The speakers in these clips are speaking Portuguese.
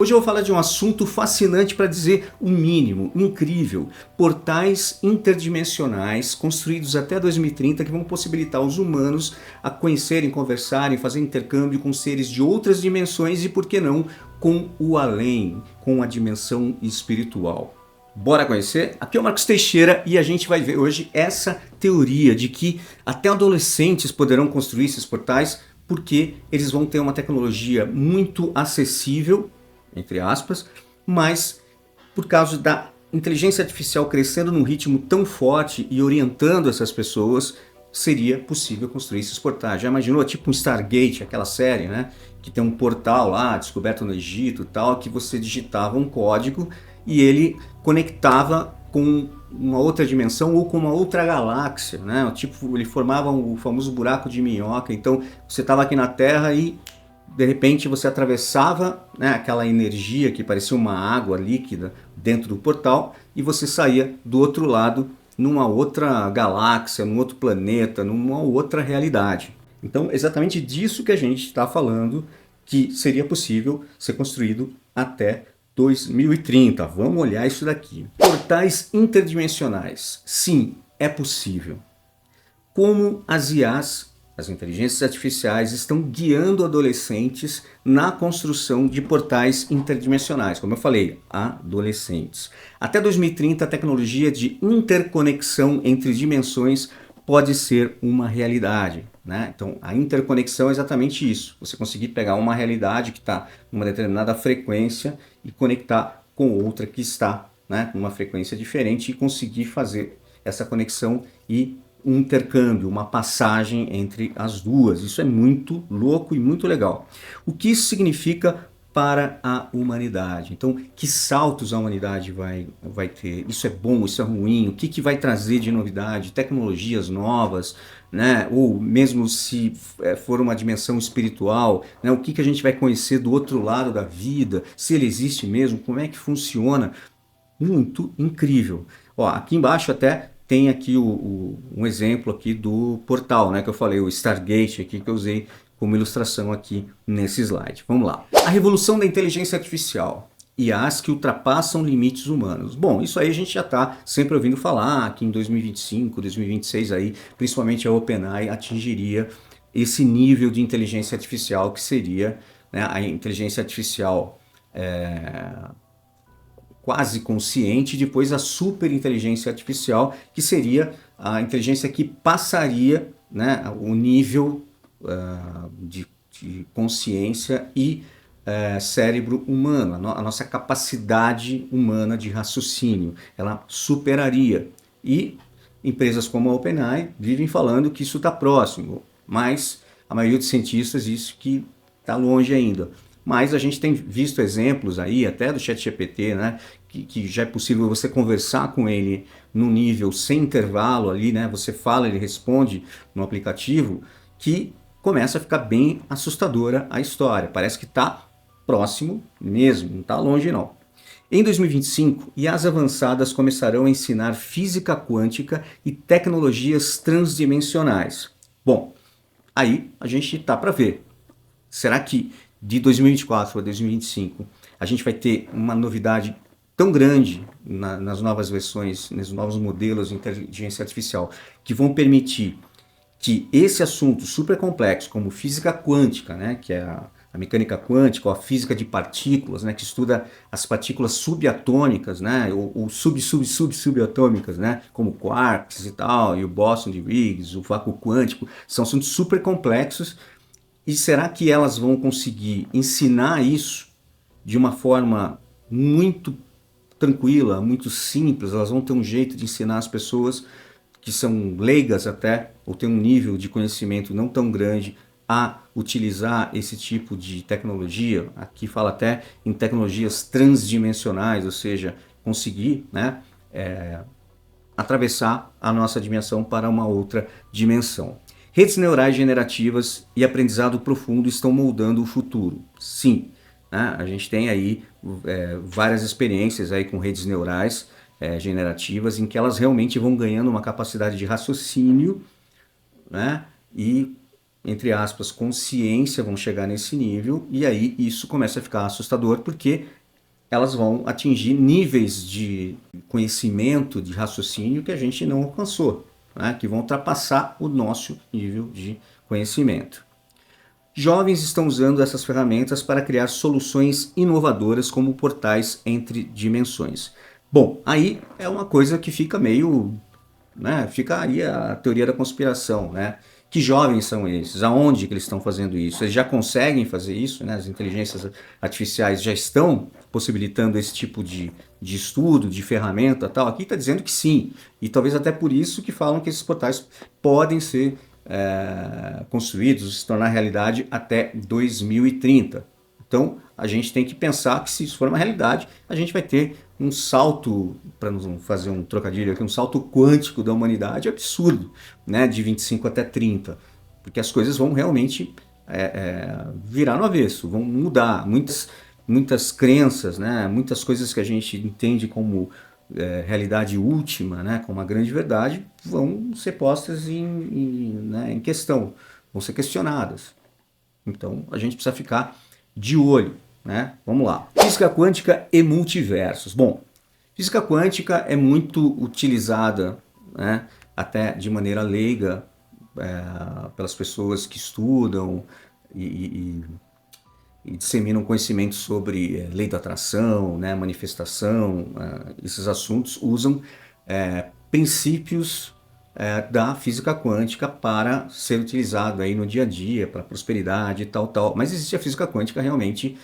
Hoje eu vou falar de um assunto fascinante para dizer o mínimo, incrível. Portais interdimensionais construídos até 2030 que vão possibilitar os humanos a conhecerem, conversarem, fazer intercâmbio com seres de outras dimensões e, por que não, com o além, com a dimensão espiritual. Bora conhecer? Aqui é o Marcos Teixeira e a gente vai ver hoje essa teoria de que até adolescentes poderão construir esses portais porque eles vão ter uma tecnologia muito acessível, entre aspas, mas por causa da inteligência artificial crescendo num ritmo tão forte e orientando essas pessoas, seria possível construir esses portais. Já imaginou? Tipo um Stargate, aquela série, né? Que tem um portal lá, descoberto no Egito e tal, que você digitava um código e ele conectava com uma outra dimensão ou com uma outra galáxia, né? Tipo, ele formava o famoso buraco de minhoca. Então, você estava aqui na Terra e de repente você atravessava, né, aquela energia que parecia uma água líquida dentro do portal e você saía do outro lado numa outra galáxia, num outro planeta, numa outra realidade. Então, exatamente disso que a gente está falando, que seria possível ser construído até 2030. Vamos olhar isso daqui. Portais interdimensionais. Sim, é possível. Como as IAs, as inteligências artificiais, estão guiando adolescentes na construção de portais interdimensionais. Como eu falei, adolescentes. Até 2030, a tecnologia de interconexão entre dimensões pode ser uma realidade, né? Então, a interconexão é exatamente isso. Você conseguir pegar uma realidade que está numa determinada frequência e conectar com outra que está, né, numa frequência diferente e conseguir fazer essa conexão e um intercâmbio, uma passagem entre as duas. Isso é muito louco e muito legal. O que isso significa para a humanidade? Então, que saltos a humanidade vai ter? Isso é bom, isso é ruim? O que vai trazer de novidade? Tecnologias novas, né? Ou mesmo se for uma dimensão espiritual, né? O que a gente vai conhecer do outro lado da vida? Se ele existe mesmo? Como é que funciona? Muito incrível. Ó, aqui embaixo até tem aqui um exemplo aqui do portal, né, que eu falei, o Stargate aqui que eu usei como ilustração aqui nesse slide. Vamos lá. A revolução da inteligência artificial. IAs que ultrapassam limites humanos. Bom, isso aí a gente já está sempre ouvindo falar que em 2025, 2026 aí, principalmente a OpenAI atingiria esse nível de inteligência artificial que seria, né, a inteligência artificial quase consciente, e depois a superinteligência artificial, que seria a inteligência que passaria, né, o nível de consciência e cérebro humano, a nossa capacidade humana de raciocínio, ela superaria. E empresas como a OpenAI vivem falando que isso está próximo, mas a maioria dos cientistas diz que está longe ainda. Mas a gente tem visto exemplos aí, até do ChatGPT, né, que já é possível você conversar com ele no nível sem intervalo ali, né, você fala, ele responde no aplicativo, que começa a ficar bem assustadora a história. Parece que está próximo mesmo, não está longe não. Em 2025, IAs avançadas começarão a ensinar física quântica e tecnologias transdimensionais. Bom, aí a gente está para ver. Será que de 2024 a 2025 a gente vai ter uma novidade tão grande nas novas versões, nos novos modelos de inteligência artificial, que vão permitir que esse assunto super complexo, como física quântica, né, que é a mecânica quântica, ou a física de partículas, né, que estuda as partículas subatômicas, né, ou subatômicas, né, como quarks e tal, e o bóson de Higgs, o vácuo quântico, são assuntos super complexos. E será que elas vão conseguir ensinar isso de uma forma muito tranquila, muito simples? Elas vão ter um jeito de ensinar as pessoas que são leigas até, ou têm um nível de conhecimento não tão grande, a utilizar esse tipo de tecnologia? Aqui fala até em tecnologias transdimensionais, ou seja, conseguir, né, atravessar a nossa dimensão para uma outra dimensão. Redes neurais generativas e aprendizado profundo estão moldando o futuro. Sim, né? A gente tem aí várias experiências aí com redes neurais generativas em que elas realmente vão ganhando uma capacidade de raciocínio, né? E entre aspas, consciência vão chegar nesse nível, e aí isso começa a ficar assustador, porque elas vão atingir níveis de conhecimento, de raciocínio que a gente não alcançou, né? Que vão ultrapassar o nosso nível de conhecimento. Jovens estão usando essas ferramentas para criar soluções inovadoras como portais entre dimensões. Bom, aí é uma coisa que fica meio, né? Fica aí a teoria da conspiração, né? Que jovens são esses? Aonde que eles estão fazendo isso? Eles já conseguem fazer isso, né? As inteligências artificiais já estão possibilitando esse tipo de estudo, de ferramenta tal. Aqui está dizendo que sim. E talvez até por isso que falam que esses portais podem ser construídos, se tornar realidade até 2030. Então, a gente tem que pensar que se isso for uma realidade, a gente vai ter um salto, para não fazer um trocadilho aqui, um salto quântico da humanidade absurdo, né, de 25 até 30, porque as coisas vão realmente virar no avesso, vão mudar, muitas crenças, né, muitas coisas que a gente entende como realidade última, né, como uma grande verdade, vão ser postas em questão, vão ser questionadas. Então, a gente precisa ficar de olho, né? Vamos lá. Física quântica e multiversos. Bom, física quântica é muito utilizada, né, até de maneira leiga pelas pessoas que estudam e disseminam conhecimento sobre lei da atração, né, manifestação, esses assuntos usam princípios da física quântica para ser utilizado aí no dia a dia, para prosperidade e tal. Mas existe a física quântica realmente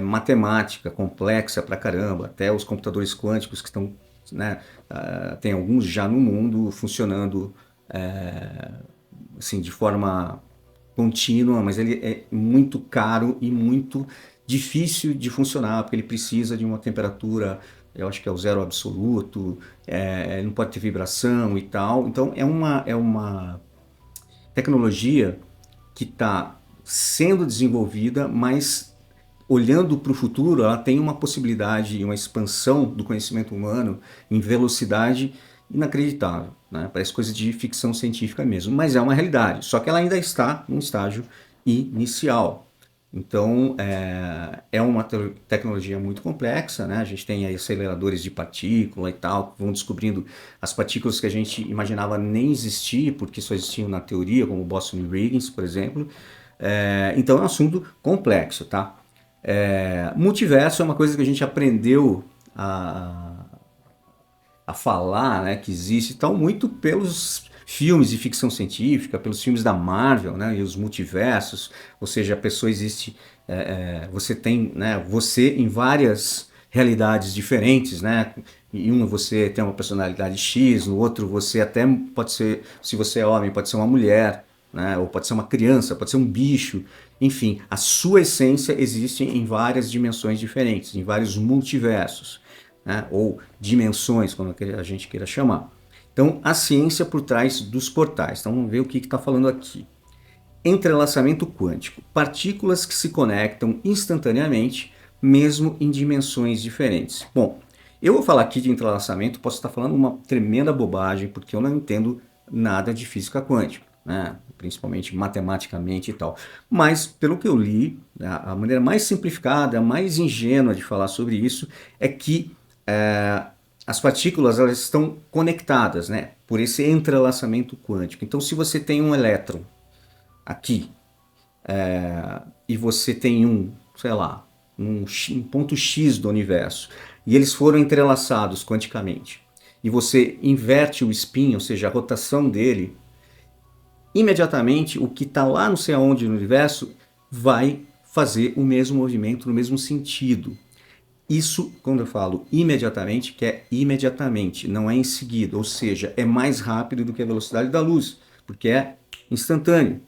matemática, complexa pra caramba, até os computadores quânticos que estão, né, tem alguns já no mundo funcionando assim, de forma contínua, mas ele é muito caro e muito difícil de funcionar, porque ele precisa de uma temperatura, eu acho que é o zero absoluto, não pode ter vibração e tal. Então é uma tecnologia que está sendo desenvolvida, mas olhando para o futuro, ela tem uma possibilidade e uma expansão do conhecimento humano em velocidade inacreditável, né? Parece coisa de ficção científica mesmo, mas é uma realidade, só que ela ainda está num estágio inicial. Então, é uma tecnologia muito complexa, né? A gente tem aí aceleradores de partícula e tal, que vão descobrindo as partículas que a gente imaginava nem existir, porque só existiam na teoria, como Boston Riggins, por exemplo. Então, é um assunto complexo, tá? Multiverso é uma coisa que a gente aprendeu a falar, né, que existe e tal, muito pelos filmes de ficção científica, pelos filmes da Marvel, né, e os multiversos, ou seja, a pessoa existe, você tem, né, você em várias realidades diferentes, né, em uma você tem uma personalidade X, no outro você até pode ser, se você é homem, pode ser uma mulher, né, ou pode ser uma criança, pode ser um bicho, enfim, a sua essência existe em várias dimensões diferentes, em vários multiversos, né, ou dimensões, como a gente queira chamar. Então, a ciência por trás dos portais. Então, vamos ver o que está falando aqui. Entrelaçamento quântico. Partículas que se conectam instantaneamente, mesmo em dimensões diferentes. Bom, eu vou falar aqui de entrelaçamento, posso estar falando uma tremenda bobagem, porque eu não entendo nada de física quântica, né? Principalmente matematicamente e tal. Mas, pelo que eu li, a maneira mais simplificada, mais ingênua de falar sobre isso é que as partículas elas estão conectadas, né, por esse entrelaçamento quântico. Então, se você tem um elétron aqui e você tem sei lá, um ponto X do universo, e eles foram entrelaçados quanticamente, e você inverte o spin, ou seja, a rotação dele, imediatamente o que está lá não sei aonde no universo vai fazer o mesmo movimento no mesmo sentido. Isso, quando eu falo imediatamente, que é imediatamente, não é em seguida, ou seja, é mais rápido do que a velocidade da luz, porque é instantâneo.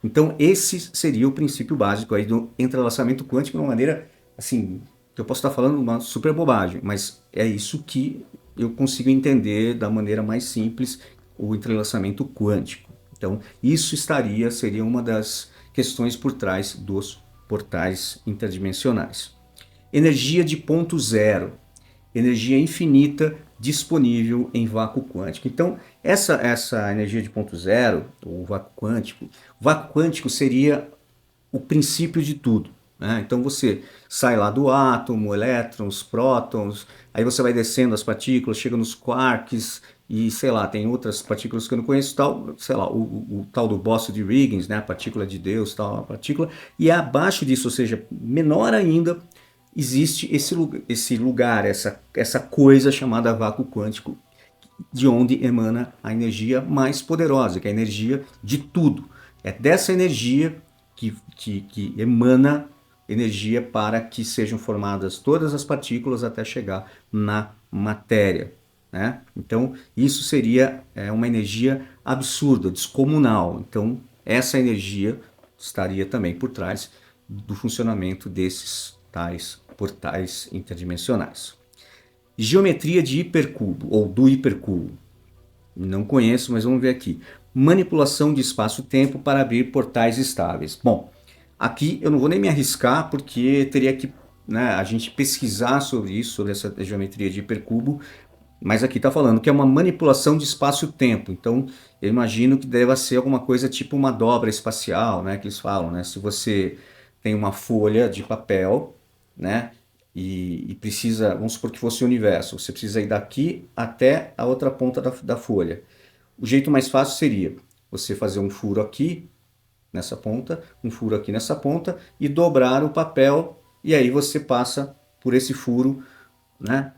Então esse seria o princípio básico aí do entrelaçamento quântico de uma maneira, assim, que eu posso estar falando uma super bobagem, mas é isso que eu consigo entender da maneira mais simples, o entrelaçamento quântico. Então isso seria uma das questões por trás dos portais interdimensionais. Energia de ponto zero, energia infinita disponível em vácuo quântico. Então, essa energia de ponto zero, o vácuo quântico seria o princípio de tudo, né? Então você sai lá do átomo, elétrons, prótons, aí você vai descendo as partículas, chega nos quarks e sei lá, tem outras partículas que eu não conheço, tal, sei lá, o tal do bóson de Huygens, né, a partícula de Deus, tal, a partícula, e abaixo disso, ou seja, menor ainda, existe esse lugar, essa coisa chamada vácuo quântico, de onde emana a energia mais poderosa, que é a energia de tudo. É dessa energia que emana energia para que sejam formadas todas as partículas até chegar na matéria, né? Então, isso seria uma energia absurda, descomunal. Então, essa energia estaria também por trás do funcionamento desses tais portais interdimensionais. Geometria de hipercubo, ou do hipercubo. Não conheço, mas vamos ver aqui. Manipulação de espaço-tempo para abrir portais estáveis. Bom, aqui eu não vou nem me arriscar, porque teria que, né, a gente pesquisar sobre isso, sobre essa geometria de hipercubo, mas aqui está falando que é uma manipulação de espaço-tempo. Então, eu imagino que deva ser alguma coisa tipo uma dobra espacial, né, que eles falam, né? Se você tem uma folha de papel, né, e precisa, vamos supor que fosse o universo, você precisa ir daqui até a outra ponta da folha. O jeito mais fácil seria você fazer um furo aqui nessa ponta, um furo aqui nessa ponta e dobrar o papel, e aí você passa por esse furo, né,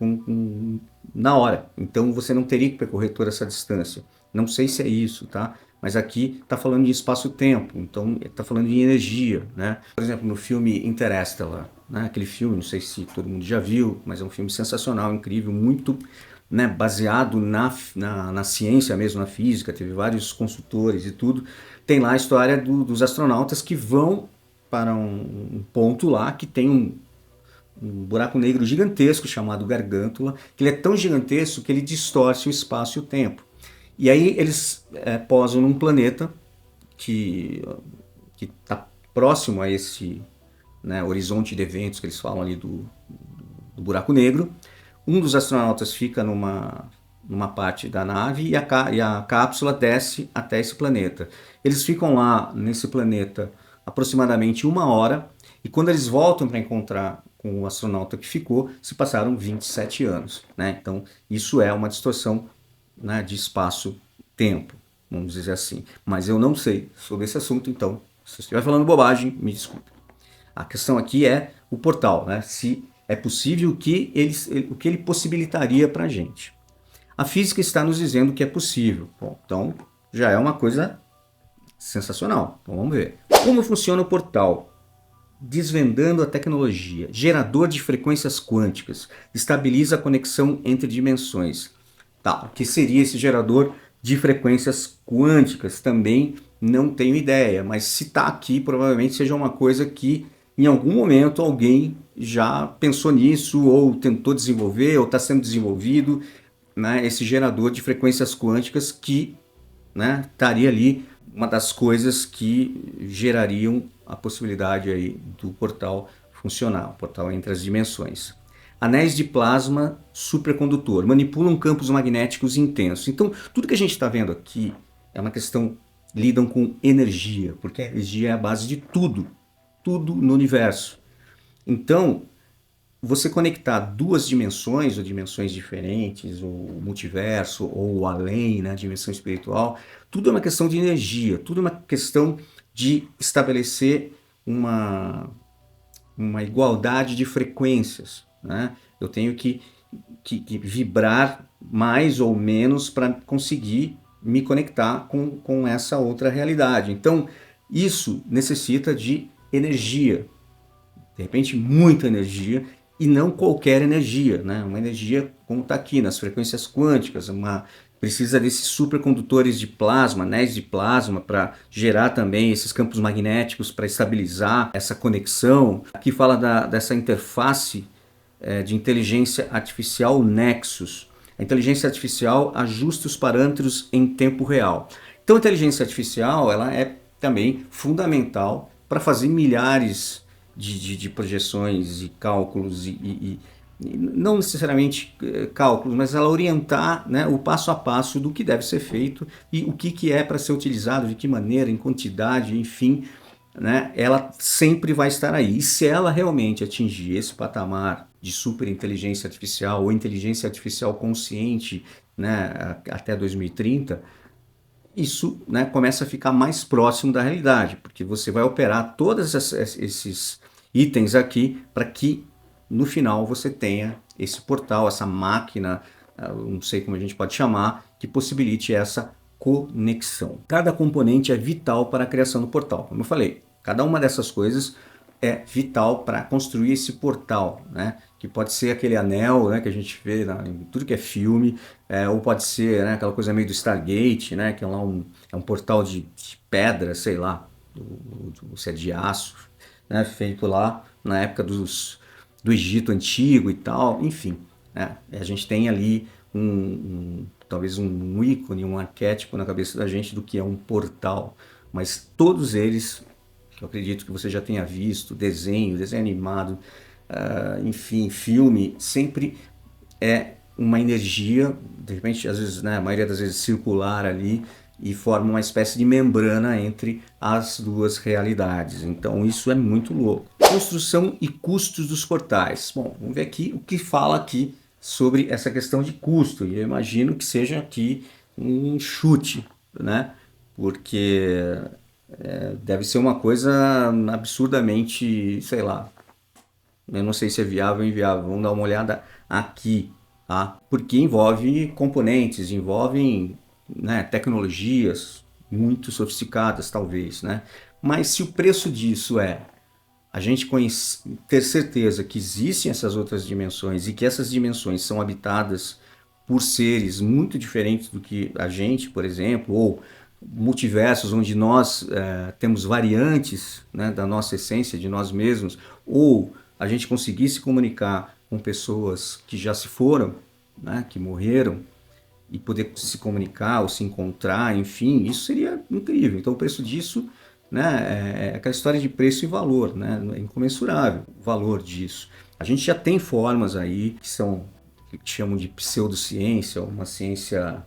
na hora. Então você não teria que percorrer toda essa distância. Não sei se é isso, tá? Mas aqui está falando de espaço-tempo, então está falando de energia, né? Por exemplo, no filme Interstellar, né? Aquele filme, não sei se todo mundo já viu, mas é um filme sensacional, incrível, muito, né, baseado na ciência mesmo, na física, teve vários consultores e tudo. Tem lá a história dos astronautas que vão para um ponto lá que tem um buraco negro gigantesco chamado Gargântula, que ele é tão gigantesco que ele distorce o espaço e o tempo. E aí eles posam num planeta que está próximo a esse, né, horizonte de eventos que eles falam ali do buraco negro. Um dos astronautas fica numa parte da nave e a cápsula desce até esse planeta. Eles ficam lá nesse planeta aproximadamente 1 hora, e quando eles voltam para encontrar com o astronauta que ficou, se passaram 27 anos, né? Então isso é uma distorção, né, de espaço-tempo, vamos dizer assim. Mas eu não sei sobre esse assunto, então se eu estiver falando bobagem, me desculpe. A questão aqui é o portal, né? Se é possível, o que ele possibilitaria para a gente. A física está nos dizendo que é possível. Bom, então já é uma coisa sensacional. Então vamos ver. Como funciona o portal? Desvendando a tecnologia. Gerador de frequências quânticas. Estabiliza a conexão entre dimensões. Tá, o que seria esse gerador de frequências quânticas? Também não tenho ideia, mas se está aqui, provavelmente seja uma coisa que em algum momento alguém já pensou nisso, ou tentou desenvolver, ou está sendo desenvolvido, né, esse gerador de frequências quânticas que, né, estaria ali, uma das coisas que gerariam a possibilidade aí do portal funcionar, o portal entre as dimensões. Anéis de plasma supercondutor manipulam campos magnéticos intensos. Então, tudo que a gente está vendo aqui é uma questão, lidam com energia, porque a energia é a base de tudo no universo. Então, você conectar duas dimensões, ou dimensões diferentes, ou multiverso, ou além, né, dimensão espiritual, tudo é uma questão de energia, tudo é uma questão de estabelecer uma igualdade de frequências, né? Eu tenho que vibrar mais ou menos para conseguir me conectar com essa outra realidade. Então, isso necessita de energia, de repente muita energia, e não qualquer energia, né? Uma energia como está aqui nas frequências quânticas, precisa desses supercondutores de plasma, anéis de plasma, para gerar também esses campos magnéticos, para estabilizar essa conexão. Aqui fala dessa interface de inteligência artificial Nexus. A inteligência artificial ajusta os parâmetros em tempo real. Então a inteligência artificial, ela é também fundamental para fazer milhares de projeções e cálculos e não necessariamente cálculos, mas ela orientar, né, o passo a passo do que deve ser feito e o que é para ser utilizado, de que maneira, em quantidade, enfim, né, ela sempre vai estar aí. E se ela realmente atingir esse patamar de superinteligência artificial ou inteligência artificial consciente, né, até 2030, isso, né, começa a ficar mais próximo da realidade, porque você vai operar todos esses itens aqui para que no final você tenha esse portal, essa máquina, não sei como a gente pode chamar, que possibilite essa conexão. Cada componente é vital para a criação do portal. Como eu falei, cada uma dessas coisas é vital para construir esse portal, né? Que pode ser aquele anel, né, que a gente vê em tudo que é filme, ou pode ser, né, aquela coisa meio do Stargate, né, que é lá um portal de pedra, sei lá, se é de aço, né, feito lá na época do Egito Antigo e tal, enfim. Né, a gente tem ali talvez um ícone, um arquétipo na cabeça da gente do que é um portal, mas todos eles, que eu acredito que você já tenha visto, desenho animado, enfim, filme, sempre é uma energia, de repente, às vezes, né, a maioria das vezes circular ali, e forma uma espécie de membrana entre as duas realidades. Então isso é muito louco. Construção e custos dos portais. Bom, vamos ver aqui o que fala aqui sobre essa questão de custo, e eu imagino que seja aqui um chute, né? Porque deve ser uma coisa absurdamente, sei lá, eu não sei se é viável ou inviável. Vamos dar uma olhada aqui, tá? Porque envolve componentes, envolvem, né, tecnologias muito sofisticadas, talvez, né? Mas se o preço disso é a gente ter certeza que existem essas outras dimensões e que essas dimensões são habitadas por seres muito diferentes do que a gente, por exemplo, ou multiversos onde nós temos variantes, né, da nossa essência, de nós mesmos, ou a gente conseguir se comunicar com pessoas que já se foram, né, que morreram, e poder se comunicar ou se encontrar, enfim, isso seria incrível. Então o preço disso, né, é aquela história de preço e valor, né, é incomensurável o valor disso. A gente já tem formas aí que são, que chamam de pseudociência, uma ciência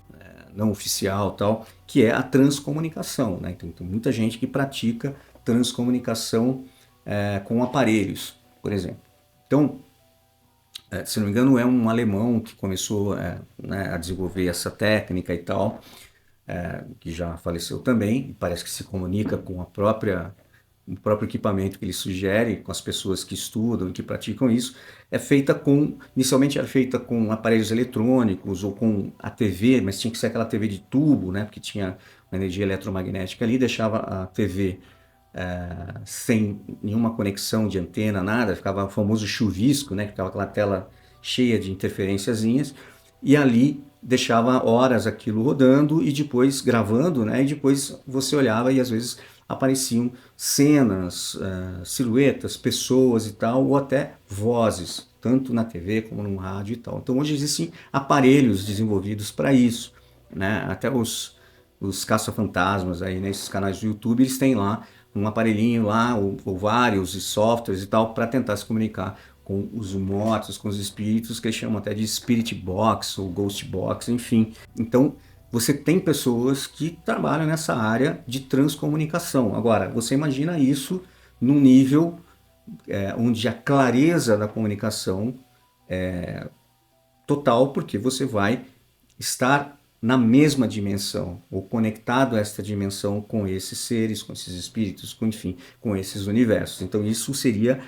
não oficial tal, que é a transcomunicação, né? Então, tem muita gente que pratica transcomunicação com aparelhos, por exemplo. Então, se não me engano, é um alemão que começou né, a desenvolver essa técnica e tal, que já faleceu também, e parece que se comunica com o próprio equipamento que ele sugere, com as pessoas que estudam e que praticam isso, inicialmente era feita com aparelhos eletrônicos ou com a TV, mas tinha que ser aquela TV de tubo, né, porque tinha uma energia eletromagnética ali, deixava a TV sem nenhuma conexão de antena, nada, ficava o famoso chuvisco, né, ficava aquela tela cheia de interferenciazinhas, e ali deixava horas aquilo rodando e depois gravando, né, e depois você olhava e às vezes apareciam cenas, silhuetas, pessoas e tal, ou até vozes, tanto na TV como no rádio e tal. Então hoje existem aparelhos desenvolvidos para isso, né? Até os caça-fantasmas aí nesses canais do YouTube, eles têm lá um aparelhinho lá, ou vários softwares e tal, para tentar se comunicar com os mortos, com os espíritos, que eles chamam até de Spirit Box ou Ghost Box, enfim. Então, você tem pessoas que trabalham nessa área de transcomunicação. Agora, você imagina isso num nível onde a clareza da comunicação é total, porque você vai estar na mesma dimensão, ou conectado a esta dimensão com esses seres, com esses espíritos, enfim, com esses universos. Então isso seria,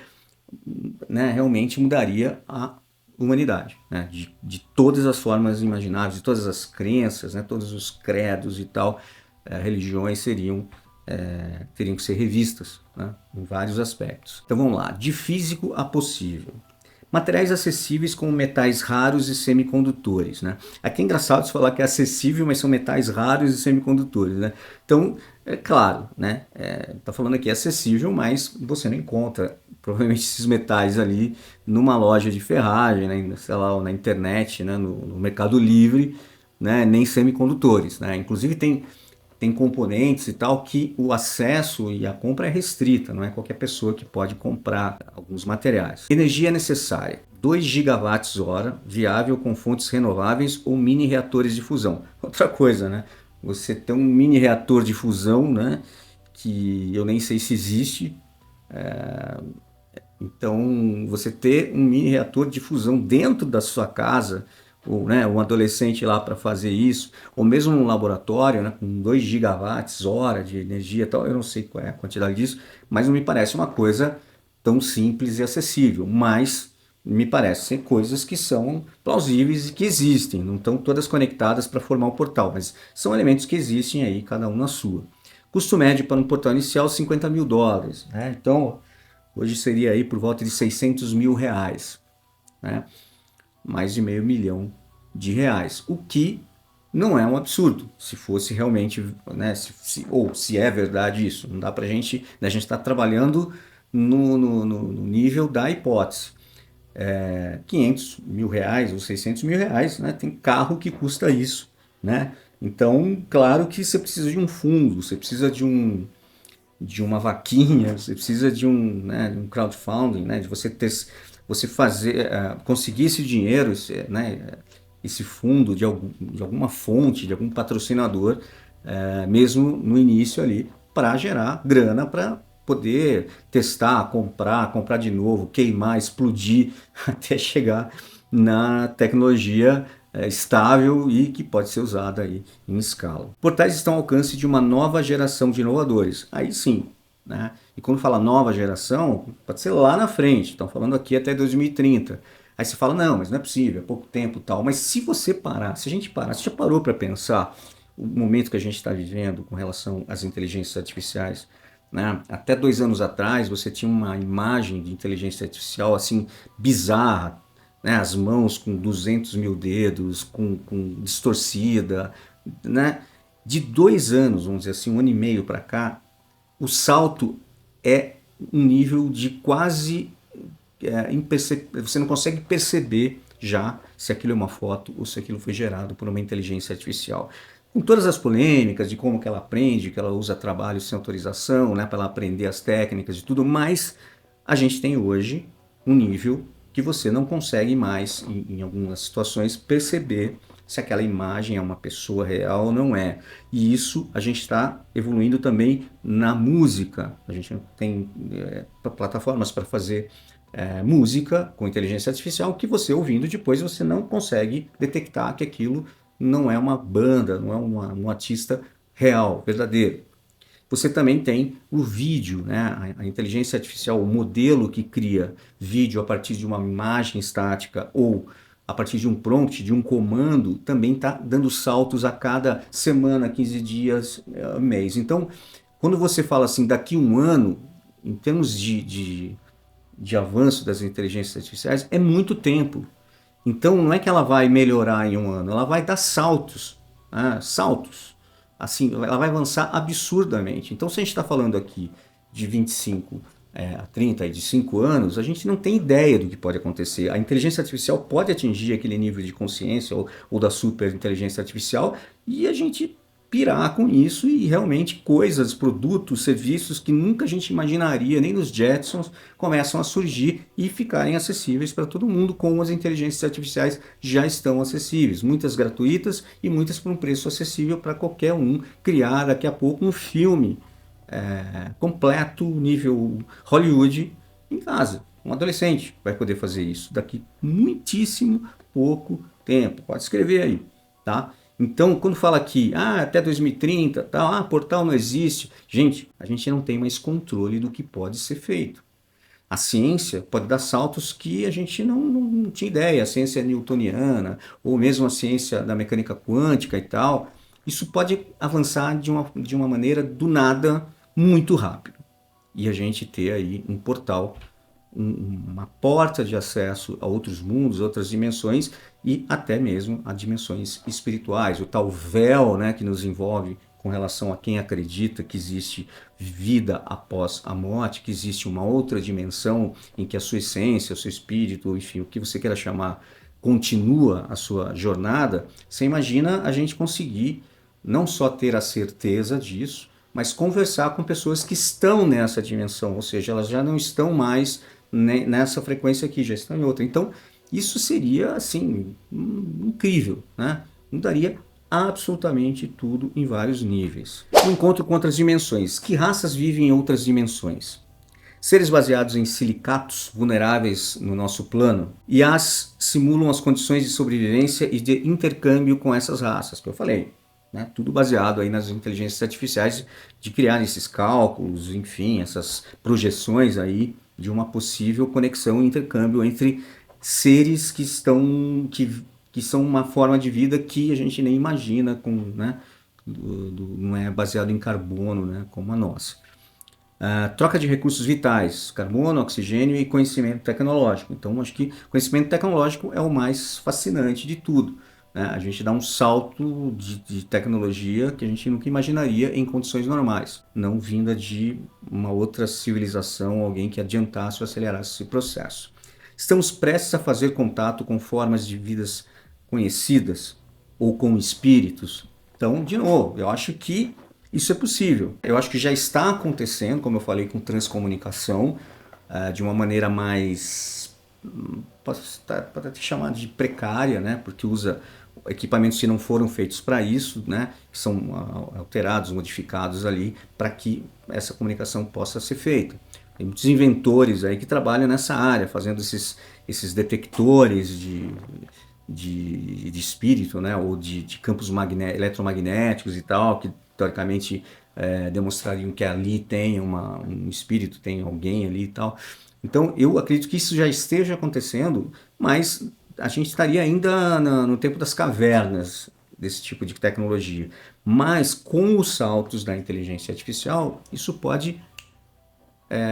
né, realmente mudaria a humanidade, né, de todas as formas imagináveis, de todas as crenças, né, todos os credos e tal, religiões teriam que ser revistas, né, em vários aspectos. Então vamos lá, de físico a possível. Materiais acessíveis como metais raros e semicondutores, né? Aqui é engraçado você falar que é acessível, mas são metais raros e semicondutores, né? Então, é claro, né? Tá falando aqui é acessível, mas você não encontra provavelmente esses metais ali numa loja de ferragem, né? Sei lá, na internet, né? No Mercado Livre, né? Nem semicondutores, né? Inclusive tem componentes e tal que o acesso e a compra é restrita, não é qualquer pessoa que pode comprar alguns materiais. Energia necessária, 2 gigawatts hora, viável com fontes renováveis ou mini reatores de fusão. Outra coisa, né? Você tem um mini reator de fusão, né? Que eu nem sei se existe. Então, você ter um mini reator de fusão dentro da sua casa, ou né, um adolescente lá para fazer isso, ou mesmo num laboratório, né, com 2 gigawatts hora de energia e tal, eu não sei qual é a quantidade disso, mas não me parece uma coisa tão simples e acessível, mas me parece ser coisas que são plausíveis e que existem, não estão todas conectadas para formar um portal, mas são elementos que existem aí, cada um na sua. Custo médio para um portal inicial, US$ 50.000, né? Então, hoje seria aí por volta de R$ 600.000, né? Mais de meio milhão de reais, o que não é um absurdo, se fosse realmente, né, ou se é verdade isso, não dá pra gente, a gente está trabalhando no nível da hipótese. R$ 500.000 ou R$ 600.000, né, tem carro que custa isso, né? Então, claro que você precisa de um fundo, você precisa de uma vaquinha, você precisa de né, de um crowdfunding, né, de você fazer, conseguir esse dinheiro, esse fundo de alguma fonte, de algum patrocinador, mesmo no início ali, para gerar grana para poder testar, comprar de novo, queimar, explodir, até chegar na tecnologia estável e que pode ser usada aí em escala. Portais estão ao alcance de uma nova geração de inovadores. Aí sim, né? E quando fala nova geração, pode ser lá na frente, estão falando aqui até 2030. Aí você fala, não, mas não é possível, é pouco tempo e tal. Mas se você parar, se a gente parar, você já parou para pensar o momento que a gente está vivendo com relação às inteligências artificiais? Né? Até 2 anos atrás, você tinha uma imagem de inteligência artificial assim bizarra, né? As mãos com 200.000 dedos, com distorcida, né? De 2 anos, vamos dizer assim, 1 ano e meio para cá, o salto é um nível de quase você não consegue perceber já se aquilo é uma foto ou se aquilo foi gerado por uma inteligência artificial. Com todas as polêmicas de como que ela aprende, que ela usa trabalho sem autorização, né, para ela aprender as técnicas e tudo, mas a gente tem hoje um nível que você não consegue mais, em algumas situações, perceber se aquela imagem é uma pessoa real ou não é. E isso a gente está evoluindo também na música. A gente tem plataformas para fazer música com inteligência artificial que você ouvindo depois você não consegue detectar que aquilo não é uma banda, não é um artista real, verdadeiro. Você também tem o vídeo, né? A inteligência artificial, o modelo que cria vídeo a partir de uma imagem estática ou a partir de um prompt, de um comando, também está dando saltos a cada semana, 15 dias, mês. Então, quando você fala assim, daqui 1 ano, em termos de avanço das inteligências artificiais, é muito tempo. Então, não é que ela vai melhorar em 1 ano, ela vai dar saltos, né? Saltos. Assim, ela vai avançar absurdamente. Então, se a gente está falando aqui de 25 a 30 e de 5 anos, a gente não tem ideia do que pode acontecer. A inteligência artificial pode atingir aquele nível de consciência ou da super inteligência artificial e a gente pirar com isso e realmente coisas, produtos, serviços que nunca a gente imaginaria, nem nos Jetsons, começam a surgir e ficarem acessíveis para todo mundo, como as inteligências artificiais já estão acessíveis, muitas gratuitas e muitas por um preço acessível para qualquer um criar daqui a pouco um filme completo, nível Hollywood, em casa. Um adolescente vai poder fazer isso daqui muitíssimo pouco tempo. Pode escrever aí, tá? Então, quando fala aqui, até 2030, tal, portal não existe. Gente, a gente não tem mais controle do que pode ser feito. A ciência pode dar saltos que a gente não tinha ideia. A ciência newtoniana, ou mesmo a ciência da mecânica quântica e tal. Isso pode avançar de uma maneira do nada muito rápido. E a gente ter aí um portal, uma porta de acesso a outros mundos, outras dimensões e até mesmo a dimensões espirituais, o tal véu, né, que nos envolve com relação a quem acredita que existe vida após a morte, que existe uma outra dimensão em que a sua essência, o seu espírito, enfim, o que você queira chamar, continua a sua jornada. Você imagina a gente conseguir não só ter a certeza disso, mas conversar com pessoas que estão nessa dimensão, ou seja, elas já não estão mais nessa frequência aqui, já estão em outra. Então, Isso seria, assim, incrível, né? Mudaria absolutamente tudo em vários níveis. O encontro com outras dimensões. Que raças vivem em outras dimensões? Seres baseados em silicatos vulneráveis no nosso plano, IAs simulam as condições de sobrevivência e de intercâmbio com essas raças, que eu falei. Né? Tudo baseado aí nas inteligências artificiais de criar esses cálculos, enfim, essas projeções aí de uma possível conexão e intercâmbio entre seres que são uma forma de vida que a gente nem imagina, né? Não é baseado em carbono, né? Como a nossa. Troca de recursos vitais, carbono, oxigênio e conhecimento tecnológico. Então, acho que conhecimento tecnológico é o mais fascinante de tudo. Né? A gente dá um salto de tecnologia que a gente nunca imaginaria em condições normais, não vinda de uma outra civilização, alguém que adiantasse ou acelerasse esse processo. Estamos prestes a fazer contato com formas de vidas conhecidas ou com espíritos. Então, de novo, eu acho que isso é possível. Eu acho que já está acontecendo, como eu falei, com transcomunicação, de uma maneira mais, pode até chamar de precária, né? Porque usa equipamentos que não foram feitos para isso, né? Que são alterados, modificados ali, para que essa comunicação possa ser feita. Tem muitos inventores aí que trabalham nessa área, fazendo esses detectores de espírito, né? Ou de campos eletromagnéticos e tal, que teoricamente demonstrariam que ali tem um espírito, tem alguém ali e tal. Então eu acredito que isso já esteja acontecendo, mas a gente estaria ainda no tempo das cavernas desse tipo de tecnologia. Mas com os saltos da inteligência artificial, isso pode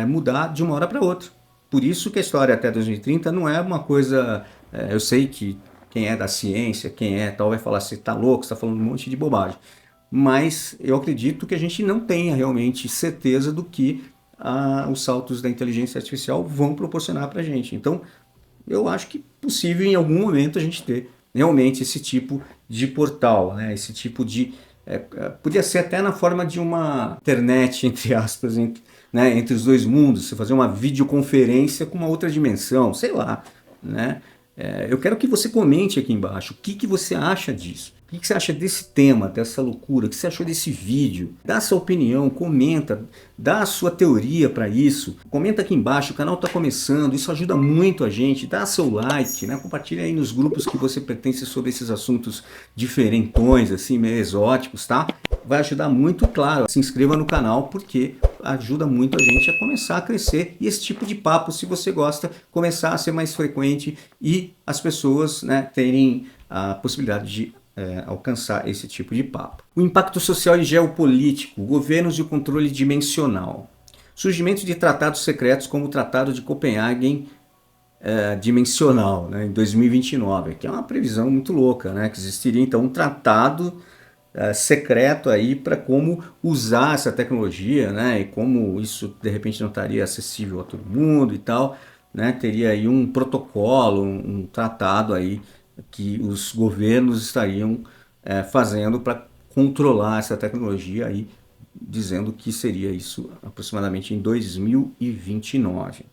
mudar de uma hora para outra. Por isso que a história até 2030 não é uma coisa... eu sei que quem é da ciência, quem é tal, vai falar assim, tá louco, você tá falando um monte de bobagem. Mas eu acredito que a gente não tenha realmente certeza do que os saltos da inteligência artificial vão proporcionar para a gente. Então, eu acho que é possível em algum momento a gente ter realmente esse tipo de portal, né? Esse tipo de... podia ser até na forma de uma internet, entre aspas, né? Entre os dois mundos, você fazer uma videoconferência com uma outra dimensão, sei lá, né? Eu quero que você comente aqui embaixo o que você acha disso. O que você acha desse tema, dessa loucura? O que você achou desse vídeo? Dá sua opinião, comenta, dá a sua teoria para isso. Comenta aqui embaixo, o canal está começando, isso ajuda muito a gente. Dá seu like, né? Compartilha aí nos grupos que você pertence sobre esses assuntos diferentões, assim, meio exóticos, tá? Vai ajudar muito, claro. Se inscreva no canal porque ajuda muito a gente a começar a crescer e esse tipo de papo, se você gosta, começar a ser mais frequente e as pessoas, né, terem a possibilidade de alcançar esse tipo de papo. O impacto social e geopolítico, governos e o controle dimensional. Surgimento de tratados secretos como o Tratado de Copenhague dimensional, né, em 2029, que é uma previsão muito louca, né, que existiria então um tratado secreto aí para como usar essa tecnologia, né, e como isso de repente não estaria acessível a todo mundo e tal, né, teria aí um protocolo, um tratado aí que os governos estariam fazendo para controlar essa tecnologia aí, dizendo que seria isso aproximadamente em 2029.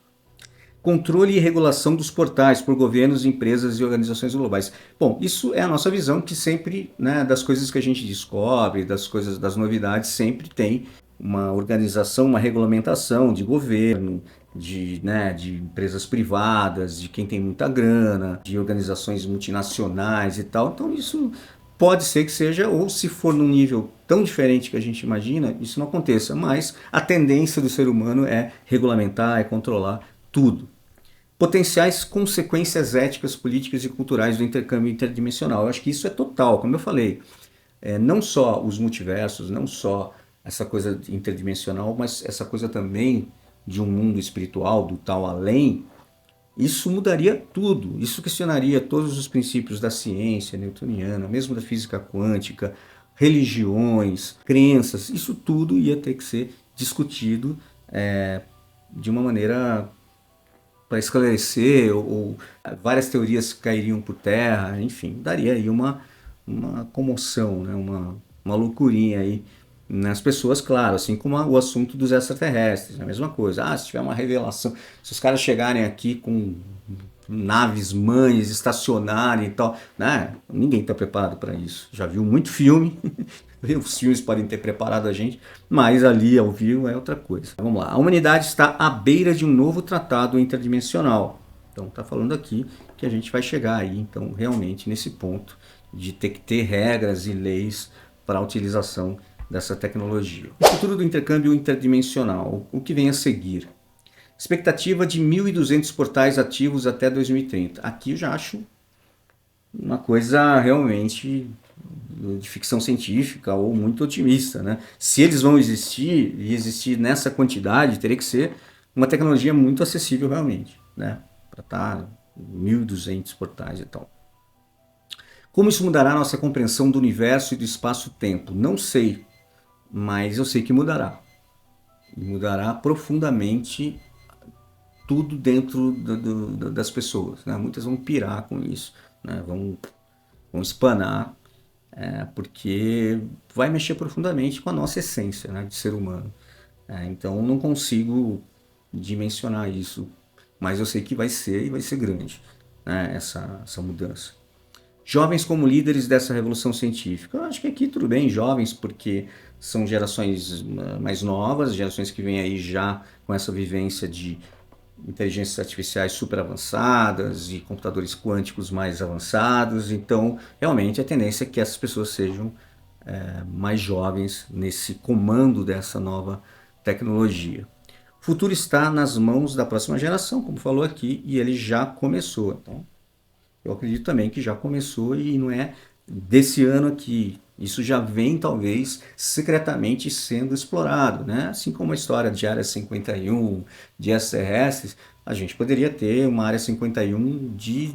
Controle e regulação dos portais por governos, empresas e organizações globais. Bom, isso é a nossa visão que sempre, né, das coisas que a gente descobre, das novidades, sempre tem uma organização, uma regulamentação de governo, de empresas privadas, de quem tem muita grana, de organizações multinacionais e tal. Então isso pode ser que seja, ou se for num nível tão diferente que a gente imagina, isso não aconteça. Mas a tendência do ser humano é regulamentar, é controlar tudo. Potenciais consequências éticas, políticas e culturais do intercâmbio interdimensional. Eu acho que isso é total, como eu falei. Não só os multiversos, não só essa coisa interdimensional, mas essa coisa também de um mundo espiritual, do tal além, isso mudaria tudo. Isso questionaria todos os princípios da ciência newtoniana, mesmo da física quântica, religiões, crenças. Isso tudo ia ter que ser discutido de uma maneira para esclarecer, ou várias teorias cairiam por terra, enfim, daria aí uma comoção, né? uma loucurinha aí nas pessoas, claro, assim como o assunto dos extraterrestres, é a mesma coisa. Ah, se tiver uma revelação, se os caras chegarem aqui com naves mães, estacionarem e tal, né? Ninguém está preparado para isso. Já viu muito filme, os filmes podem ter preparado a gente, mas ali ao vivo é outra coisa. Vamos lá. A humanidade está à beira de um novo tratado interdimensional. Então está falando aqui que a gente vai chegar aí, então, realmente nesse ponto de ter que ter regras e leis para a utilização dessa tecnologia. O futuro do intercâmbio interdimensional, o que vem a seguir? Expectativa de 1.200 portais ativos até 2030. Aqui eu já acho uma coisa realmente de ficção científica ou muito otimista, né? Se eles vão existir e existir nessa quantidade, teria que ser uma tecnologia muito acessível realmente, né? Para estar 1.200 portais e tal. Como isso mudará a nossa compreensão do universo e do espaço-tempo? Não sei, mas eu sei que mudará. E mudará profundamente tudo dentro das pessoas, né? Muitas vão pirar com isso, né? Vão espanar, porque vai mexer profundamente com a nossa essência, né, de ser humano. Então não consigo dimensionar isso, mas eu sei que vai ser e vai ser grande, né, essa mudança. Jovens como líderes dessa revolução científica. Eu acho que aqui tudo bem, jovens, porque são gerações mais novas, gerações que vêm aí já com essa vivência de inteligências artificiais super avançadas e computadores quânticos mais avançados. Então, realmente, a tendência é que essas pessoas sejam mais jovens nesse comando dessa nova tecnologia. O futuro está nas mãos da próxima geração, como falou aqui, e ele já começou. Então, eu acredito também que já começou e não é desse ano aqui. Isso já vem, talvez, secretamente sendo explorado, né? Assim como a história de Área 51, de extraterrestres, a gente poderia ter uma Área 51 de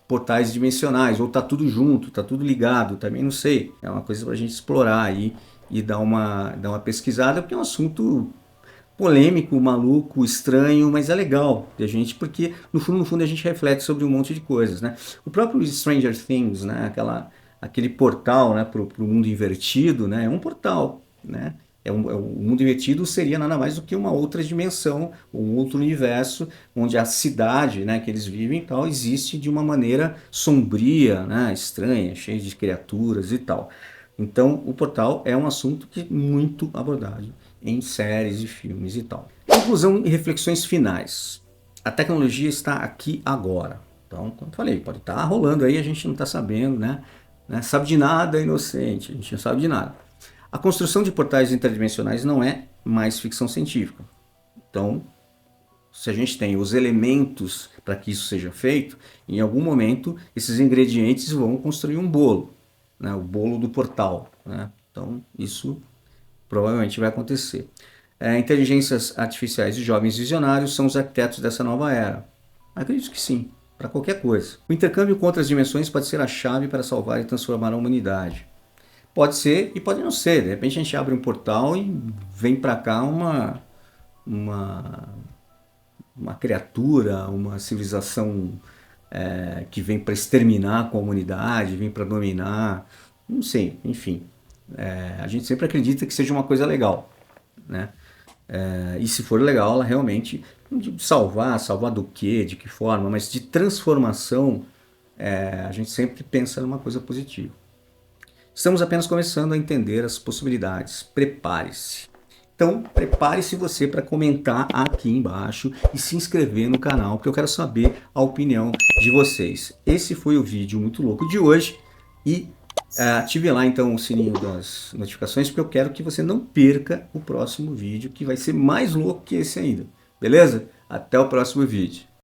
portais dimensionais, ou tá tudo junto, tá tudo ligado, também não sei. É uma coisa para a gente explorar aí e dar uma pesquisada, porque é um assunto polêmico, maluco, estranho, mas é legal de a gente, porque no fundo a gente reflete sobre um monte de coisas, né? O próprio Stranger Things, né? Aquele portal, né, para o mundo invertido, né? É um portal, né? O mundo invertido seria nada mais do que uma outra dimensão, um outro universo, onde a cidade, né, que eles vivem e tal, existe de uma maneira sombria, né, estranha, cheia de criaturas e tal. Então, o portal é um assunto que é muito abordado em séries e filmes e tal. Conclusão e reflexões finais. A tecnologia está aqui agora. Então, como eu falei, pode estar rolando aí, a gente não está sabendo, né? Sabe de nada, inocente, a gente não sabe de nada. A construção de portais interdimensionais não é mais ficção científica. Então, se a gente tem os elementos para que isso seja feito, em algum momento esses ingredientes vão construir um bolo, né? O bolo do portal, né? Então, isso provavelmente vai acontecer. Inteligências artificiais e jovens visionários são os arquitetos dessa nova era. Acredito que sim, para qualquer coisa. O intercâmbio com outras dimensões pode ser a chave para salvar e transformar a humanidade. Pode ser e pode não ser. De repente a gente abre um portal e vem para cá uma criatura, uma civilização que vem para exterminar com a humanidade, vem para dominar, não sei, enfim. A gente sempre acredita que seja uma coisa legal, né? E se for legal, ela realmente, de salvar do quê, de que forma, mas de transformação, a gente sempre pensa numa coisa positiva. Estamos apenas começando a entender as possibilidades. Prepare-se. Então, prepare-se você para comentar aqui embaixo e se inscrever no canal, porque eu quero saber a opinião de vocês. Esse foi o vídeo muito louco de hoje e ative lá então o sininho das notificações, porque eu quero que você não perca o próximo vídeo, que vai ser mais louco que esse ainda. Beleza? Até o próximo vídeo.